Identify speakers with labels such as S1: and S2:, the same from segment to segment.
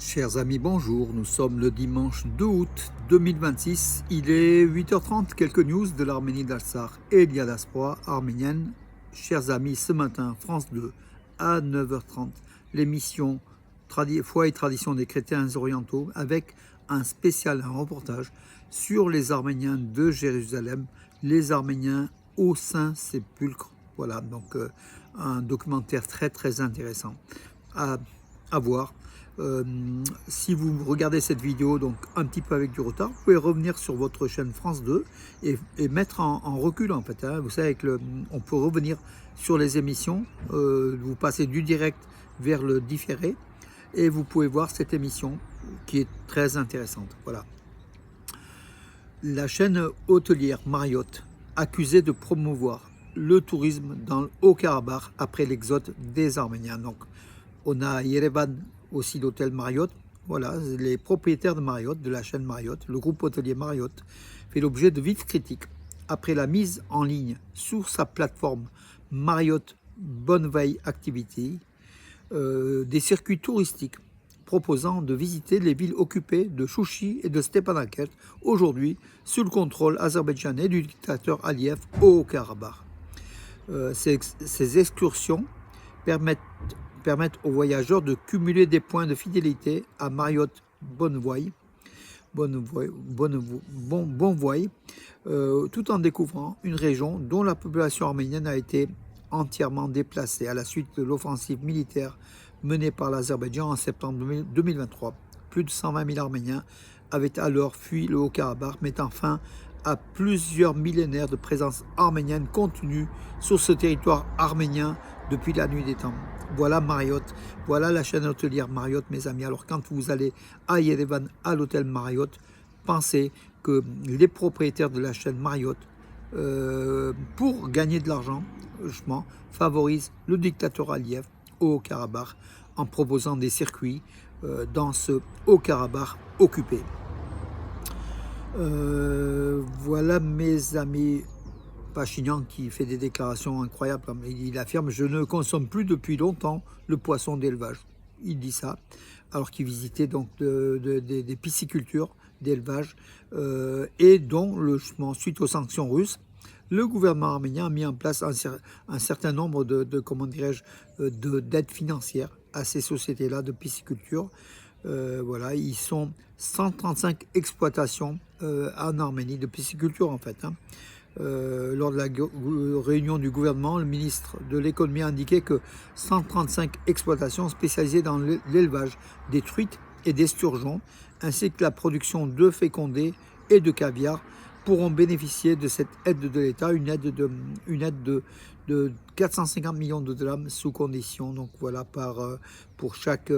S1: Chers amis, bonjour. Nous sommes le dimanche 2 août 2026. Il est 8h30. Quelques news de l'Arménie d'Alsar et de la diaspora arménienne. Chers amis, ce matin, France 2, à 9h30, l'émission Foi et tradition des chrétiens orientaux avec un spécial, un reportage sur les Arméniens de Jérusalem, les Arméniens au Saint-Sépulcre. Voilà, donc un documentaire très très intéressant à voir. Si vous regardez cette vidéo donc un petit peu avec du retard, vous pouvez revenir sur votre chaîne France 2 et mettre en recul en fait. Vous savez on peut revenir sur les émissions, vous passez du direct vers le différé et vous pouvez voir cette émission qui est très intéressante. Voilà. La chaîne hôtelière Marriott, accusée de promouvoir le tourisme dans le Haut-Karabakh après l'exode des Arméniens. Donc, on a à Yerevan aussi l'hôtel Marriott. Voilà, les propriétaires de Marriott, de la chaîne Marriott, le groupe hôtelier Marriott, fait l'objet de vives critiques après la mise en ligne sur sa plateforme Marriott Bonneveille Activity des circuits touristiques proposant de visiter les villes occupées de Chouchi et de Stepanakert, aujourd'hui sous le contrôle azerbaïdjanais du dictateur Aliyev au Haut-Karabakh. Ces excursions permettent aux voyageurs de cumuler des points de fidélité à Marriott Bonnevoie, tout en découvrant une région dont la population arménienne a été entièrement déplacée à la suite de l'offensive militaire menée par l'Azerbaïdjan en septembre 2023. Plus de 120 000 Arméniens avaient alors fui le Haut-Karabakh, mettant fin à plusieurs millénaires de présence arménienne contenue sur ce territoire arménien depuis la nuit des temps. Voilà Marriott, voilà la chaîne hôtelière Marriott, mes amis. Alors quand vous allez à Yerevan, à l'hôtel Marriott, pensez que les propriétaires de la chaîne Marriott, pour gagner de l'argent, justement, favorisent le dictateur Aliyev au Haut-Karabakh en proposant des circuits dans ce Haut-Karabakh occupé. Voilà mes amis. Pachinian qui fait des déclarations incroyables. Il affirme « Je ne consomme plus depuis longtemps le poisson d'élevage ». Il dit ça, alors qu'il visitait donc des piscicultures d'élevage et dont, suite aux sanctions russes, le gouvernement arménien a mis en place un certain nombre d'aides financières à ces sociétés-là de pisciculture. Voilà, ils sont 135 exploitations en Arménie de pisciculture en fait. Lors de la réunion du gouvernement, le ministre de l'économie a indiqué que 135 exploitations spécialisées dans l'élevage des truites et des sturgeons, ainsi que la production d'œufs fécondés et de caviar, pourront bénéficier de cette aide de l'État, une aide de 450 millions de dirhams sous condition, donc voilà, pour chaque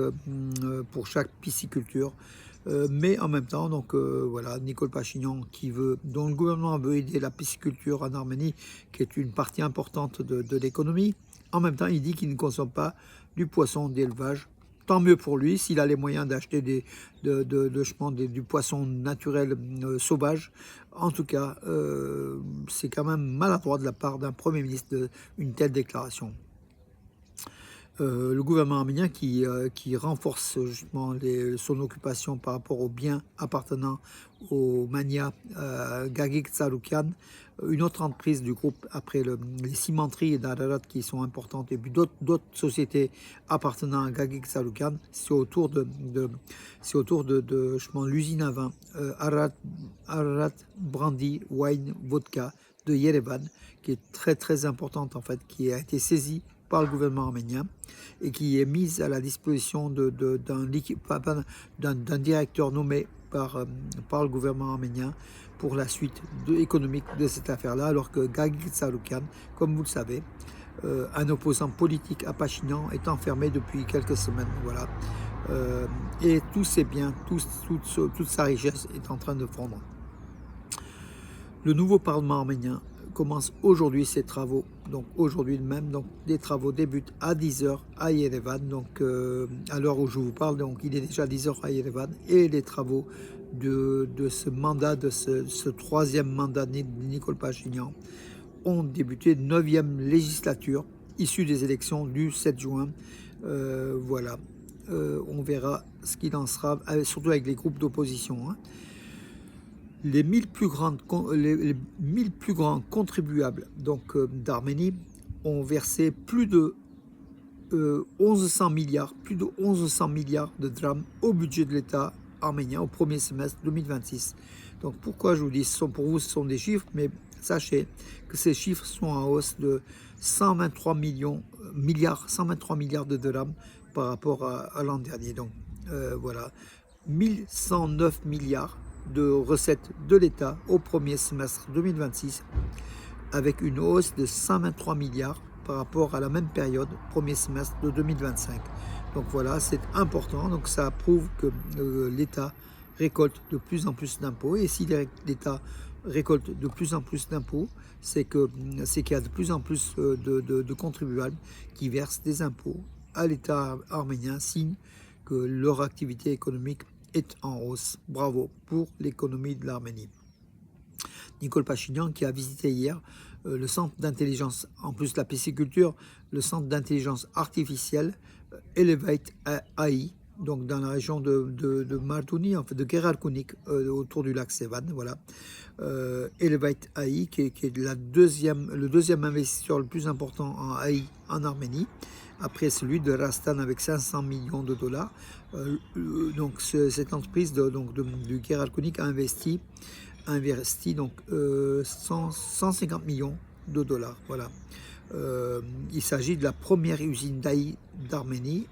S1: pisciculture. Mais en même temps, donc voilà, Nicole Pachinian dont le gouvernement veut aider la pisciculture en Arménie, qui est une partie importante de l'économie. En même temps, il dit qu'il ne consomme pas du poisson d'élevage. Tant mieux pour lui, s'il a les moyens d'acheter du poisson naturel sauvage. En tout cas, c'est quand même maladroit de la part d'un Premier ministre une telle déclaration. Le gouvernement arménien qui renforce justement son occupation par rapport aux biens appartenant au Mania Gagik Tsaroukian, une autre entreprise du groupe après les cimenteries d'Ararat qui sont importantes, et puis d'autres sociétés appartenant à Gagik Tsaroukian. C'est autour de l'usine à vin Ararat Brandy Wine Vodka de Yerevan, qui est très très importante en fait, qui a été saisie par le gouvernement arménien et qui est mise à la disposition d'un directeur nommé par le gouvernement arménien pour la suite économique de cette affaire-là, alors que Gagik Tsaroukian, comme vous le savez, un opposant politique à Pachinian, est enfermé depuis quelques semaines. Voilà. Et tous ses biens, toute sa richesse est en train de fondre. Le nouveau Parlement arménien commence aujourd'hui ses travaux, donc aujourd'hui même, donc les travaux débutent à 10h à Yerevan, donc à l'heure où je vous parle, donc il est déjà 10h à Yerevan, et les travaux de ce mandat, de ce troisième mandat de Nicole Pachinian ont débuté, 9e législature, issue des élections du 7 juin, voilà. on verra ce qu'il en sera, surtout avec les groupes d'opposition. Hein. Les 1000 les 1000 plus grands contribuables d'Arménie ont versé plus de 1100 milliards, plus de 1100 milliards de drams au budget de l'État arménien au premier semestre 2026. Donc pourquoi je vous dis, pour vous ce sont des chiffres, mais sachez que ces chiffres sont en hausse de 123 milliards de drams par rapport à l'an dernier. Donc voilà, 1109 milliards de recettes de l'État au premier semestre 2026, avec une hausse de 123 milliards par rapport à la même période, premier semestre de 2025. Donc voilà, c'est important. Donc ça prouve que l'État récolte de plus en plus d'impôts. Et si l'État récolte de plus en plus d'impôts, c'est qu'il y a de plus en plus de contribuables qui versent des impôts à l'État arménien, signe que leur activité économique est en hausse. Bravo pour l'économie de l'Arménie. Nicole Pachinian qui a visité hier le centre d'intelligence, en plus de la pisciculture, le centre d'intelligence artificielle Elevate AI, donc dans la région de Martouni, en fait de Gerarkunik, autour du lac Sevan, voilà. Elevate AI, qui est le deuxième investisseur le plus important en AI en Arménie, après celui de Rastan avec 500 millions de dollars. Donc cette entreprise du Gerarkunik a investi donc 150 millions de dollars. Voilà. Il s'agit de la première usine d'AI d'Arménie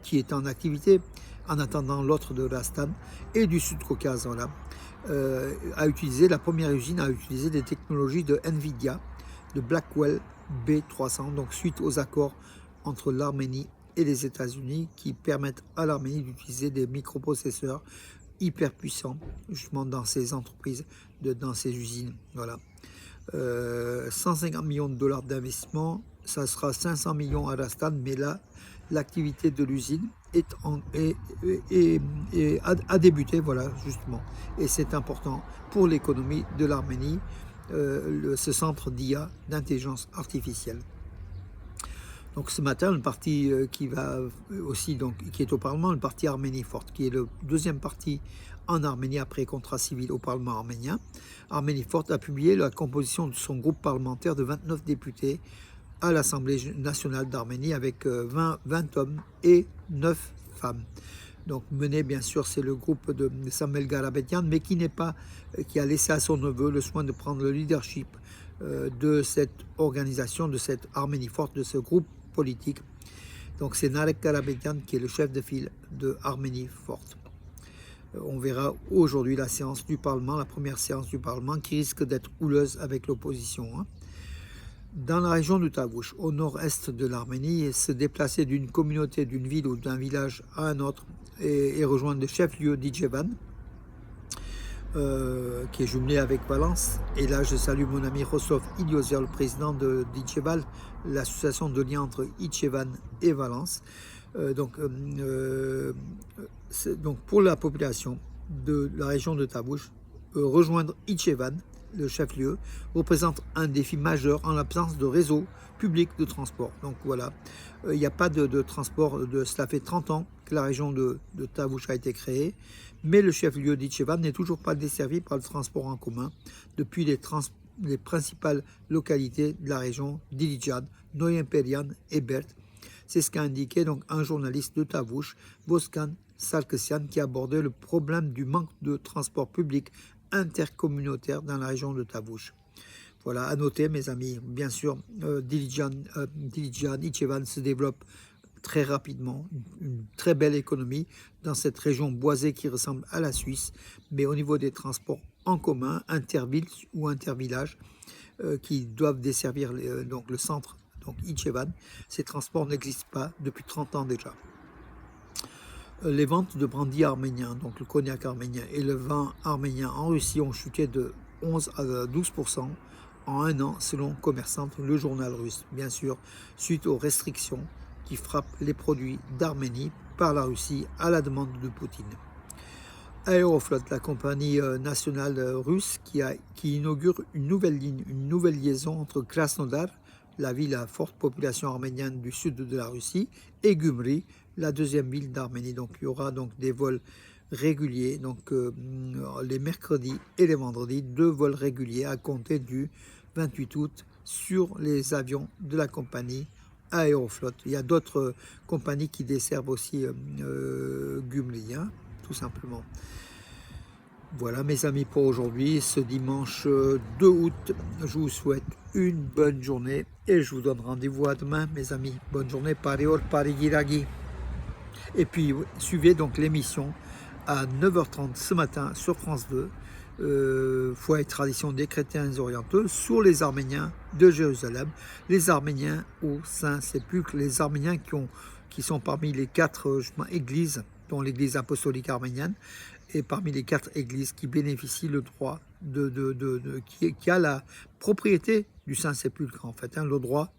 S1: qui est en activité en attendant l'autre de Rastan et du Sud-Caucase. Voilà. La première usine a utilisé des technologies de NVIDIA, de Blackwell B300, donc suite aux accords entre l'Arménie et les États-Unis qui permettent à l'Arménie d'utiliser des microprocesseurs hyper puissants justement dans ces entreprises, dans ces usines. Voilà. 150 millions de dollars d'investissement, ça sera 500 millions à Rastan, mais là l'activité de l'usine a débuté, voilà, justement, et c'est important pour l'économie de l'Arménie, ce centre d'IA, d'intelligence artificielle. Donc ce matin, le parti qui est au Parlement, le parti Arménie Forte, qui est le deuxième parti en Arménie après contrat civil au Parlement arménien. Arménie Forte a publié la composition de son groupe parlementaire de 29 députés à l'Assemblée nationale d'Arménie avec 20 hommes et 9 femmes. Donc mené, bien sûr, c'est le groupe de Samuel Garabedian, mais qui a laissé à son neveu le soin de prendre le leadership de cette organisation, de cette Arménie Forte, de ce groupe politique. Donc c'est Narek Garabedian qui est le chef de file de Arménie Forte. On verra aujourd'hui la séance du Parlement, la première séance du Parlement qui risque d'être houleuse avec l'opposition. Hein. Dans la région de Tavouche, au nord-est de l'Arménie, se déplacer d'une communauté, d'une ville ou d'un village à un autre et rejoindre le chef-lieu d'Ijevan, qui est jumelé avec Valence. Et là, je salue mon ami Rostov Iliozer, le président d'Ijevan, l'association de lien entre Ijevan et Valence. Donc pour la population de la région de Tavouche, rejoindre Ijevan, le chef-lieu, représente un défi majeur en l'absence de réseau public de transport. Donc voilà, il n'y a pas de transport, cela fait 30 ans que la région de Tavouche a été créée, mais le chef-lieu d'Ijevan n'est toujours pas desservi par le transport en commun depuis les principales localités de la région d'Ilijad, Noyemperian et Bert. C'est ce qu'a indiqué donc un journaliste de Tavouche, Voskan Sarkisian, qui abordait le problème du manque de transport public intercommunautaire dans la région de Tavouche. Voilà, à noter, mes amis, bien sûr, Dilijad, Ijevan se développe très rapidement, une très belle économie dans cette région boisée qui ressemble à la Suisse, mais au niveau des transports en commun, intervilles ou intervillages, qui doivent desservir donc le centre, donc Ijevan, ces transports n'existent pas depuis 30 ans déjà. Les ventes de brandy arménien, donc le cognac arménien et le vin arménien en Russie ont chuté de 11 à 12% en un an selon Commerçante, le journal russe, bien sûr, suite aux restrictions qui frappent les produits d'Arménie par la Russie à la demande de Poutine. Aeroflot, la compagnie nationale russe qui inaugure une nouvelle liaison entre Krasnodar, la ville à forte population arménienne du sud de la Russie, et Gumri, la deuxième ville d'Arménie. Donc il y aura donc des vols réguliers, donc les mercredis et les vendredis, 2 vols réguliers à compter du 28 août sur les avions de la compagnie Aeroflot. Il y a d'autres compagnies qui desservent aussi Gümli, hein, tout simplement. Voilà mes amis pour aujourd'hui, ce dimanche 2 août, je vous souhaite une bonne journée et je vous donne rendez-vous à demain mes amis. Bonne journée, pariol, parigiragi. Et puis suivez donc l'émission à 9h30 ce matin sur France 2, Foi et tradition des chrétiens orientaux, sur les Arméniens de Jérusalem, les Arméniens au Saint-Sépulcre, les Arméniens qui sont parmi les 4 églises, dont l'église apostolique arménienne, et parmi les 4 églises qui bénéficient le droit qui a la propriété du Saint-Sépulcre, en fait, hein, le droit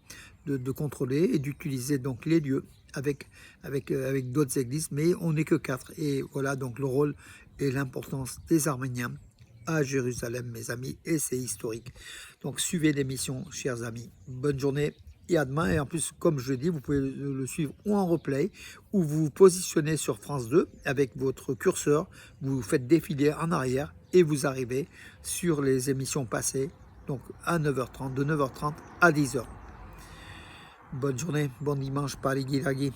S1: de contrôler et d'utiliser donc les lieux avec d'autres églises, mais on n'est que 4. Et voilà donc le rôle et l'importance des Arméniens à Jérusalem, mes amis, et c'est historique. Donc suivez l'émission, chers amis. Bonne journée et à demain. Et en plus, comme je le dis, vous pouvez le suivre ou en replay, ou vous vous positionnez sur France 2 avec votre curseur, vous faites défiler en arrière et vous arrivez sur les émissions passées, donc à 9h30, de 9h30 à 10h. Bonne journée, bon dimanche, parigiragi.